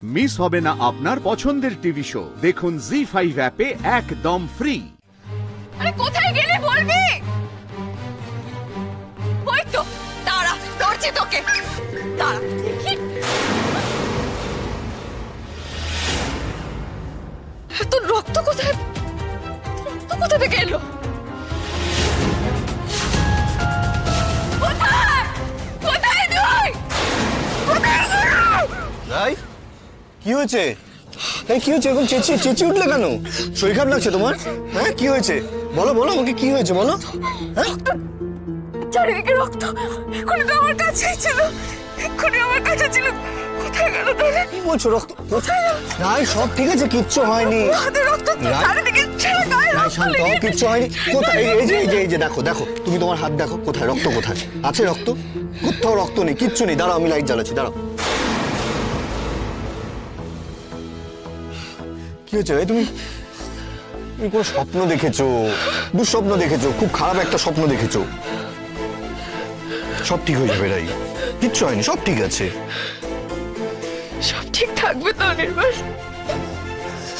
Miss হবে না আপনার পছন্দের টিভি শো। দেখুন জি5 অ্যাপে একদম ফ্রি। আরে কোথায় গেলে বলবি? ওই তো দাঁড়া, ধরছি তোকে, দাঁড়া। তোর রক্ত কোথায়? রক্ত কোথা থেকে এলো? কোথায়? কোথায় তুই? কোথায় রাই, কি হয়েছে? কি হয়েছে? এখন চেঁচিয়ে উঠলে কেন? শরীর খারাপ লাগছে তোমার? হ্যাঁ, কি হয়েছে? বলো বলো আমাকে, কি হয়েছে বলো। হ্যাঁ, চারিদিকে রক্ত। এক্ষুনি তো আমার কাছেই ছিল, এক্ষুনি আমার কাছে ছিল। কোথায় গেল তাহলে? কি বলছো? রক্ত কোথায়? রাই, সব ঠিক আছে, কিচ্ছু হয়নি। রক্ত চারিদিকে ছেড়ে গায়ে রাই, শান্ত হও, কিচ্ছু হয়নি। কোথায়? এই যে দেখো দেখো, তুমি তোমার হাত দেখো, কোথায় রক্ত? কোথায় আছে রক্ত? কোথাও রক্ত নেই, কিচ্ছু নেই। দাঁড়াও, আমি লাইট জ্বালাচ্ছি, দাঁড়াও। কি হয়েছে ভাই? তুমি কোনো স্বপ্ন দেখেছো? দুঃস্বপ্ন দেখেছো? খুব খারাপ একটা স্বপ্ন দেখেছো? সব ঠিক হয়ে যাবে রাই, কিচ্ছু হয়নি, সব ঠিক আছে। সব ঠিক থাকবে তো নির্বাণ?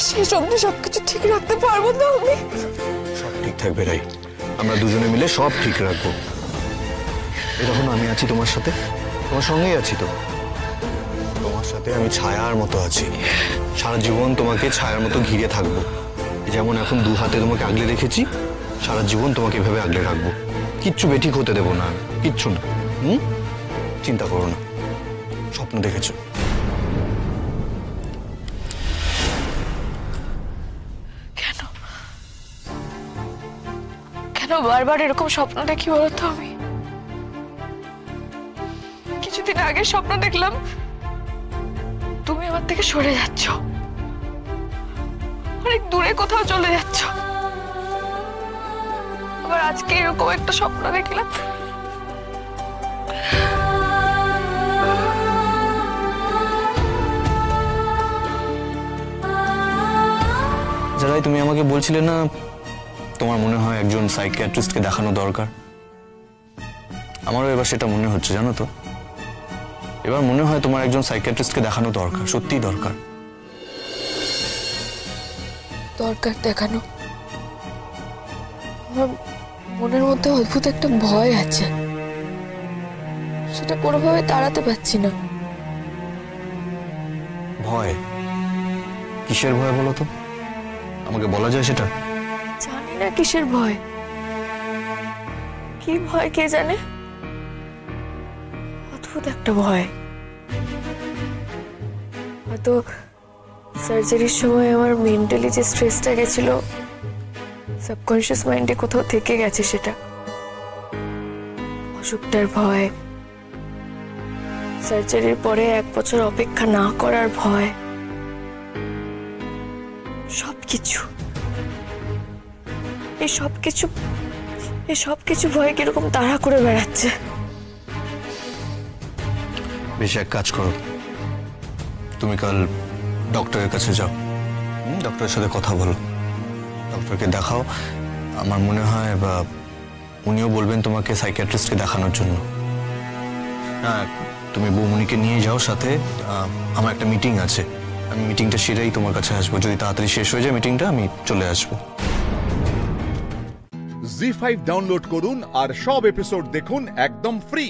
শেষ অবধি সবকিছু ঠিক রাখতে পারবো তো আমি? সব ঠিক থাকবে রাই, আমরা দুজনে মিলে সব ঠিক রাখবো। এরকম আমি আছি তোমার সাথে, তোমার সঙ্গেই আছি তো। তোমার সাথে আমি ছায়ার মতো আছি, সারা জীবন তোমাকে ছায়ার মতো ঘিরে থাকবো। যেমন এখন দু হাতে তোমাকে আগলে রেখেছি, সারা জীবন তোমাকে এভাবে আগলে রাখবো। কিচ্ছু বেঠিক হতে দেবো না, কিচ্ছু না। চিন্তা করো না। স্বপ্ন দেখেছো? কেন কেন বারবার এরকম স্বপ্ন দেখি বলতো? আমি কিছুদিন আগে স্বপ্ন দেখলাম তুমি আমার থেকে সরে যাচ্ছ, অনেক দূরে কোথাও চলে যাচ্ছ। আবার আজকে এরকম একটা স্বপ্ন দেখলাম। যারাই তুমি আমাকে বলছিলে না তোমার মনে হয় একজন সাইকিয়াট্রিস্টকে দেখানো দরকার, আমারও এবার সেটা মনে হচ্ছে, জানো তো। এবার মনে হয় তোমার একজন সাইকিয়াট্রিস্টকে দেখানো দরকার, সত্যিই দরকার। দরকার দেখানো? আমার মনের মধ্যে অদ্ভুত একটা ভয় আছে, সেটা কোনোভাবে তাড়াতে পারছি না। ভয়? কিসের ভয় বলো তো, আমাকে বলা যায় সেটা? জানি না কিসের ভয়, কি ভয় কে জানে। অদ্ভুত একটা ভয়। হয়তো সার্জারির সময় আমার মেন্টালি যে স্ট্রেসটা গেছিল, সাবকনশিয়াস মাইন্ডে কোথাও থেকে গেছে সেটা। অসুখটার ভয়, সার্জারির পরে 1 বছর অপেক্ষা না করার ভয়, সবকিছু, এই সবকিছু ভয় কিরকম তাড়া করে বেড়াচ্ছে। বেশ, এক কাজ করো, তুমি কাল ডক্টরের কাছে যাও, ডক্টরের সাথে কথা বলো, ডক্টরকে দেখাও। আমার মনে হয় বা উনিও বলবেন তোমাকে সাইকিয়াট্রিস্টকে দেখানোর জন্য। হ্যাঁ, তুমি বৌমনিকে নিয়ে যাও সাথে। আমার একটা মিটিং আছে, আমি মিটিংটা সেরেই তোমার কাছে আসবো। যদি তাড়াতাড়ি শেষ হয়ে যায় মিটিংটা, আমি চলে আসবো। জি5 ডাউনলোড করুন আর সব এপিসোড দেখুন একদম ফ্রি।